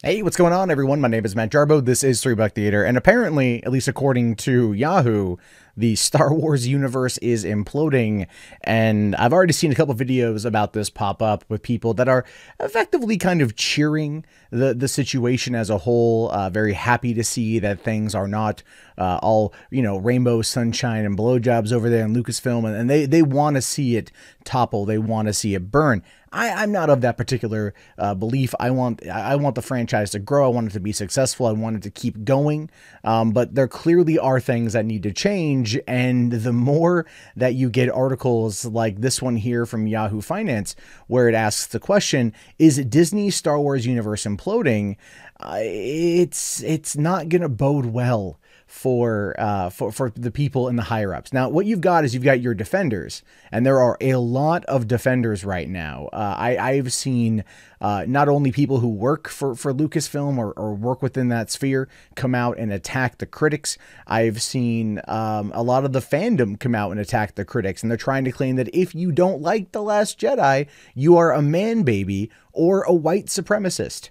Hey, what's going on, everyone? My name is Matt Jarbo. This is Three Buck Theater, and apparently, at least according to Yahoo, the Star Wars universe is imploding. And I've already seen a couple videos about this pop up with people that are effectively kind of cheering the situation as a whole. Very happy to see that things are not all rainbow, sunshine, and blowjobs over there in Lucasfilm, and they want to see it topple. They want to see it burn. I'm not of that particular belief. I want the franchise to grow. I want it to be successful. I want it to keep going. But there clearly are things that need to change. And the more that you get articles like this one here from Yahoo Finance, where it asks the question, is Disney's Star Wars universe imploding? It's not going to bode well for the people in the higher ups. Now, what you've got your defenders, and there are a lot of defenders right now. I've seen not only people who work for Lucasfilm or work within that sphere come out and attack the critics. I've seen a lot of the fandom come out and attack the critics, and they're trying to claim that if you don't like The Last Jedi, you are a man baby or a white supremacist.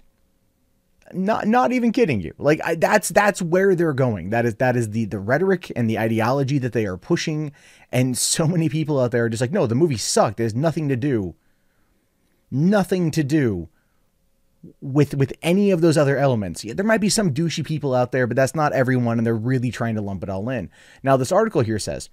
Not even kidding you. Like that's where they're going. That is the rhetoric and the ideology that they are pushing. And so many people out there are just like, no, the movie sucked. There's nothing to do with any of those other elements. Yeah, there might be some douchey people out there, but that's not everyone, and they're really trying to lump it all in. Now, this article here says,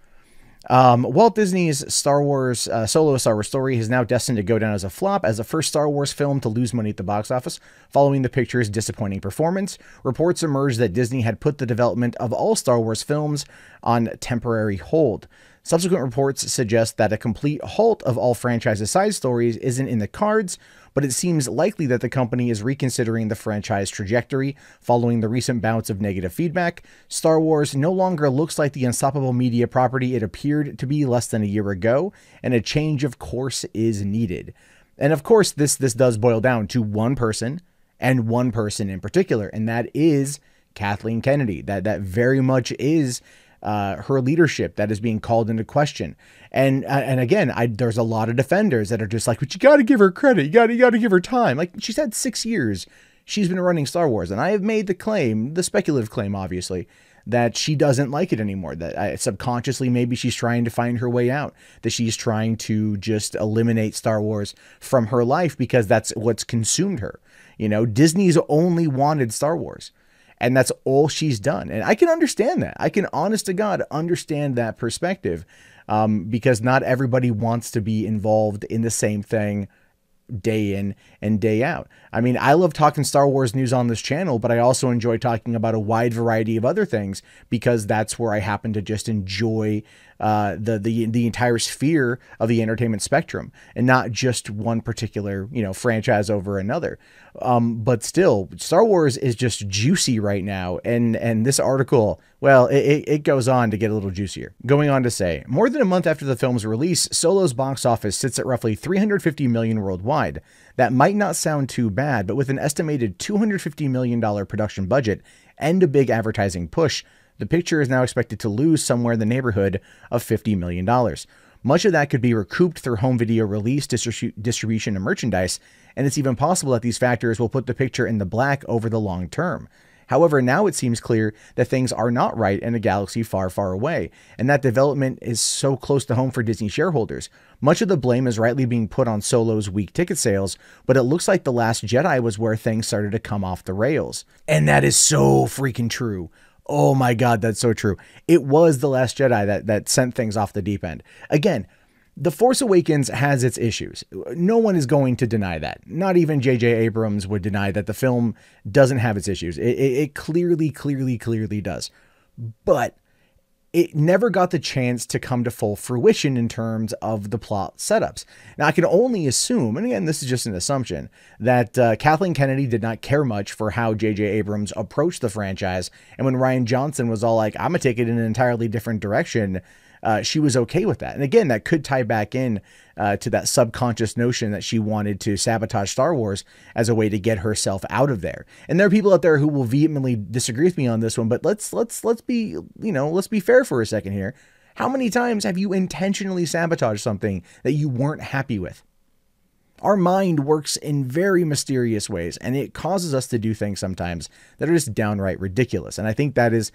Walt Disney's solo Star Wars story is now destined to go down as a flop as the first Star Wars film to lose money at the box office following the picture's disappointing performance. Reports emerged that Disney had put the development of all Star Wars films on temporary hold. Subsequent reports suggest that a complete halt of all franchise's side stories isn't in the cards, but it seems likely that the company is reconsidering the franchise trajectory following the recent bouts of negative feedback. Star Wars no longer looks like the unstoppable media property it appeared to be less than a year ago, and a change of course is needed. And of course, this does boil down to one person, and one person in particular, and that is Kathleen Kennedy. That very much is her leadership that is being called into question. And again, there's a lot of defenders that are just like, but you got to give her credit. You got to give her time. Like, she's had 6 years she's been running Star Wars, and I have made the claim, the speculative claim, obviously, that she doesn't like it anymore, that subconsciously maybe she's trying to find her way out, that she's trying to just eliminate Star Wars from her life because that's what's consumed her. Disney's only wanted Star Wars, and that's all she's done. And I can understand that. I can, honest to God, understand that perspective, because not everybody wants to be involved in the same thing day in and day out. I mean, I love talking Star Wars news on this channel, but I also enjoy talking about a wide variety of other things because that's where I happen to just enjoy the entire sphere of the entertainment spectrum, and not just one particular franchise over another. But still, Star Wars is just juicy right now, and this article, well, it goes on to get a little juicier. Going on to say, more than a month after the film's release, Solo's box office sits at roughly $350 million worldwide. That might not sound too bad, but with an estimated $250 million production budget and a big advertising push, the picture is now expected to lose somewhere in the neighborhood of $50 million. Much of that could be recouped through home video release, distribution, and merchandise, and it's even possible that these factors will put the picture in the black over the long term. However, now it seems clear that things are not right in a galaxy far, far away, and that development is so close to home for Disney shareholders. Much of the blame is rightly being put on Solo's weak ticket sales, but it looks like The Last Jedi was where things started to come off the rails. And that is so freaking true. Oh my God, that's so true. It was The Last Jedi that sent things off the deep end. Again, The Force Awakens has its issues. No one is going to deny that. Not even J.J. Abrams would deny that the film doesn't have its issues. It clearly does. But it never got the chance to come to full fruition in terms of the plot setups. Now, I can only assume, and again, this is just an assumption, that Kathleen Kennedy did not care much for how J.J. Abrams approached the franchise, and when Rian Johnson was all like, I'm going to take it in an entirely different direction, she was okay with that. And again, that could tie back in to that subconscious notion that she wanted to sabotage Star Wars as a way to get herself out of there. And there are people out there who will vehemently disagree with me on this one, but let's be, let's be fair for a second here. How many times have you intentionally sabotaged something that you weren't happy with? Our mind works in very mysterious ways, and it causes us to do things sometimes that are just downright ridiculous. And I think that is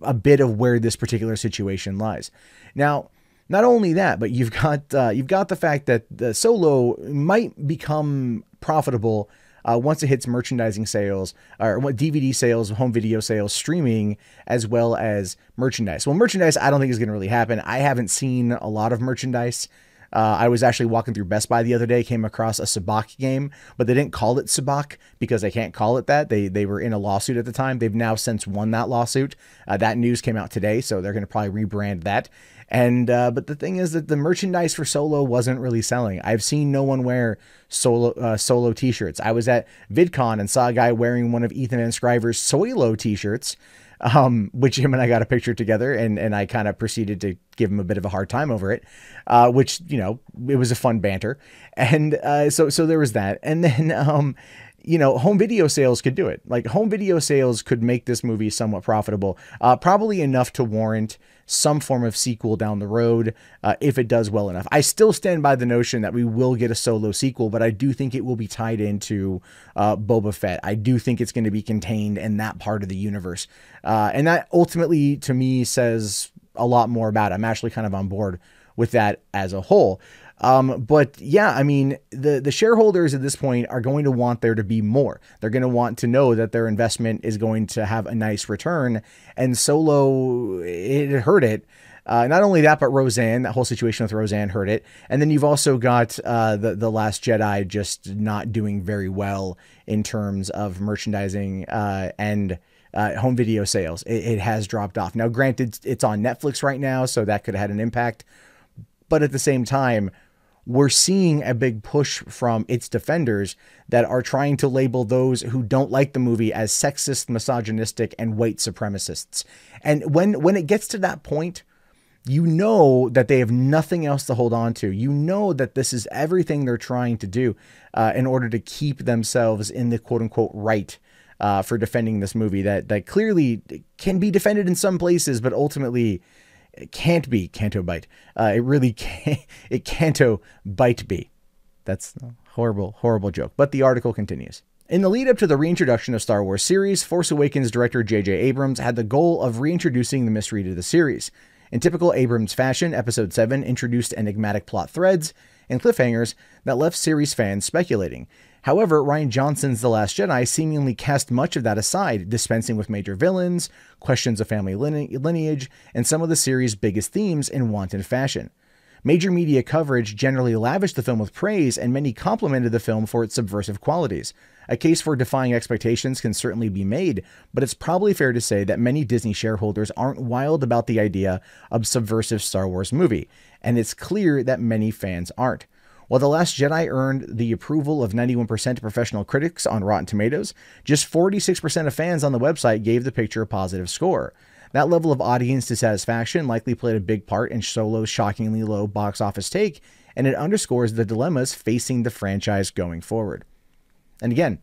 a bit of where this particular situation lies. Now, not only that, but you've got the fact that the Solo might become profitable once it hits merchandising sales, or DVD sales, home video sales, streaming, as well as merchandise. Well, merchandise, I don't think is going to really happen. I haven't seen a lot of merchandise. I was actually walking through Best Buy the other day, came across a Sabacc game, but they didn't call it Sabacc because they can't call it that. They were in a lawsuit at the time. They've now since won that lawsuit. That news came out today, so they're going to probably rebrand that. And but the thing is that the merchandise for Solo wasn't really selling. I've seen no one wear Solo t-shirts. I was at VidCon and saw a guy wearing one of Ethan Van Sciver's Solo t-shirts, which him and I got a picture together, and I kind of proceeded to give him a bit of a hard time over it, which, you know, it was a fun banter. And so there was that. And then, you know, home video sales could do it. Like, home video sales could make this movie somewhat profitable, probably enough to warrant some form of sequel down the road, if it does well enough. I still stand by the notion that we will get a Solo sequel, but I do think it will be tied into Boba Fett. I do think it's going to be contained in that part of the universe. And that ultimately, to me, says a lot more about it. I'm actually kind of on board with that as a whole. But yeah, I mean, the shareholders at this point are going to want there to be more. They're going to want to know that their investment is going to have a nice return, and Solo, it hurt it. Not only that, but Roseanne, that whole situation with Roseanne hurt it. And then you've also got the Last Jedi just not doing very well in terms of merchandising and home video sales. It has dropped off. Now, granted, it's on Netflix right now, so that could have had an impact. But at the same time, we're seeing a big push from its defenders that are trying to label those who don't like the movie as sexist, misogynistic, and white supremacists. And when it gets to that point, you know that they have nothing else to hold on to. You know that this is everything they're trying to do in order to keep themselves in the quote-unquote right for defending this movie that clearly can be defended in some places, but ultimately it can't be Canto Bite. It really can't. It Canto Bite be. That's a horrible, horrible joke. But the article continues. In the lead up to the reintroduction of Star Wars series, Force Awakens director J.J. Abrams had the goal of reintroducing the mystery to the series. In typical Abrams fashion, Episode 7 introduced enigmatic plot threads and cliffhangers that left series fans speculating. However, Rian Johnson's The Last Jedi seemingly cast much of that aside, dispensing with major villains, questions of family lineage, and some of the series' biggest themes in wanton fashion. Major media coverage generally lavished the film with praise, and many complimented the film for its subversive qualities. A case for defying expectations can certainly be made, but it's probably fair to say that many Disney shareholders aren't wild about the idea of a subversive Star Wars movie, and it's clear that many fans aren't. While The Last Jedi earned the approval of 91% of professional critics on Rotten Tomatoes, just 46% of fans on the website gave the picture a positive score. That level of audience dissatisfaction likely played a big part in Solo's shockingly low box office take, and it underscores the dilemmas facing the franchise going forward. And again,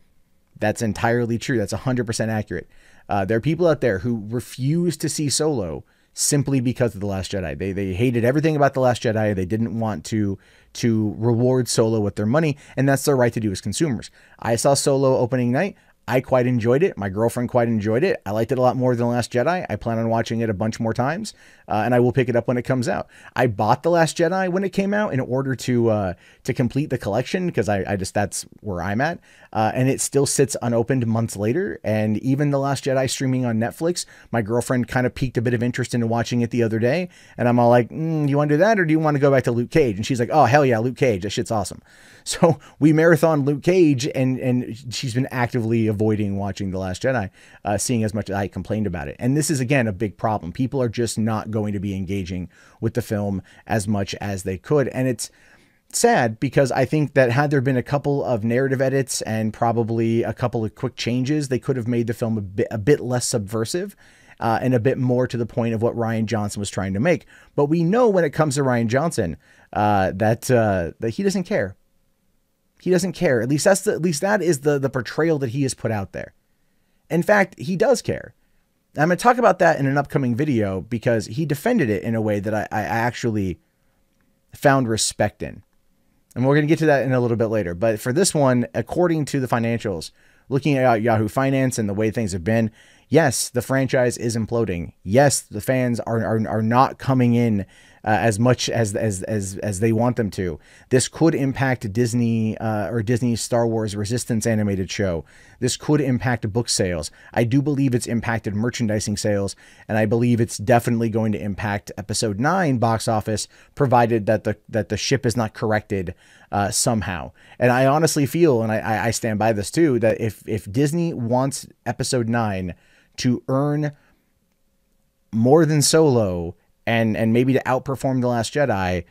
that's entirely true. That's 100% accurate. There are people out there who refuse to see Solo simply because of The Last Jedi. They hated everything about The Last Jedi. They didn't want to reward Solo with their money, and that's their right to do as consumers. I saw Solo opening night. I quite enjoyed it. My girlfriend quite enjoyed it. I liked it a lot more than The Last Jedi. I plan on watching it a bunch more times, and I will pick it up when it comes out. I bought The Last Jedi when it came out in order to complete the collection, because I just, that's where I'm at. And it still sits unopened months later. And even The Last Jedi streaming on Netflix, my girlfriend kind of piqued a bit of interest into watching it the other day. And I'm all like, do you want to do that, or do you want to go back to Luke Cage? And she's like, oh, hell yeah, Luke Cage. That shit's awesome. So we marathon Luke Cage, and she's been actively avoiding watching The Last Jedi, seeing as much as I complained about it. And this is, again, a big problem. People are just not going to be engaging with the film as much as they could. And it's sad, because I think that had there been a couple of narrative edits and probably a couple of quick changes, they could have made the film a bit less subversive and a bit more to the point of what Rian Johnson was trying to make. But we know when it comes to Rian Johnson that he doesn't care. He doesn't care. At least that is the portrayal that he has put out there. In fact, he does care. I'm going to talk about that in an upcoming video, because he defended it in a way that I actually found respect in. And we're going to get to that in a little bit later. But for this one, according to the financials, looking at Yahoo Finance and the way things have been, yes, the franchise is imploding. Yes, the fans are not coming in as much as they want them to. This could impact Disney or Disney's Star Wars Resistance animated show. This could impact book sales. I do believe it's impacted merchandising sales, and I believe it's definitely going to impact Episode 9 box office, provided that the ship is not corrected somehow. And I honestly feel, and I stand by this too, that if Disney wants Episode 9 to earn more than Solo and maybe to outperform The Last Jedi,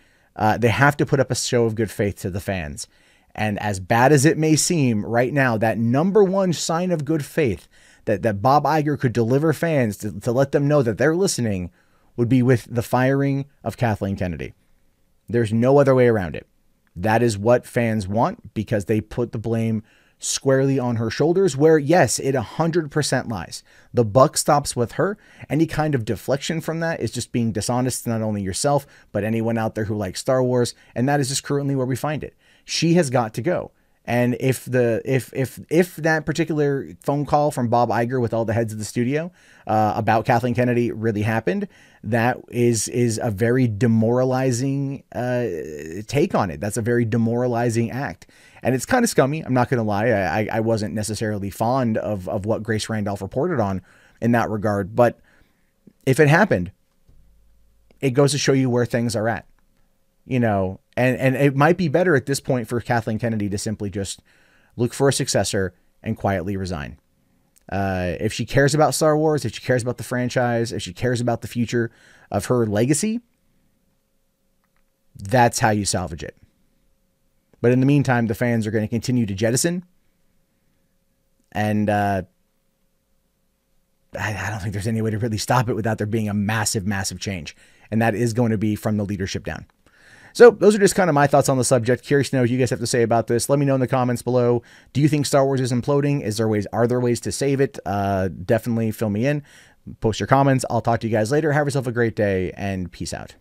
they have to put up a show of good faith to the fans. And as bad as it may seem right now, that number one sign of good faith that Bob Iger could deliver fans to let them know that they're listening would be with the firing of Kathleen Kennedy. There's no other way around it. That is what fans want, because they put the blame squarely on her shoulders, where, yes, it 100% lies. The buck stops with her. Any kind of deflection from that is just being dishonest to not only yourself, but anyone out there who likes Star Wars. And that is just currently where we find it. She has got to go. And if that particular phone call from Bob Iger with all the heads of the studio about Kathleen Kennedy really happened, that is a very demoralizing take on it. That's a very demoralizing act. And it's kind of scummy. I'm not going to lie. I wasn't necessarily fond of what Grace Randolph reported on in that regard. But if it happened, it goes to show you where things are at. You know, and it might be better at this point for Kathleen Kennedy to simply just look for a successor and quietly resign. If she cares about Star Wars, if she cares about the franchise, if she cares about the future of her legacy, that's how you salvage it. But in the meantime, the fans are going to continue to jettison. And I don't think there's any way to really stop it without there being a massive, massive change. And that is going to be from the leadership down. So those are just kind of my thoughts on the subject. Curious to know what you guys have to say about this. Let me know in the comments below. Do you think Star Wars is imploding? Are there ways to save it? Definitely fill me in. Post your comments. I'll talk to you guys later. Have yourself a great day, and peace out.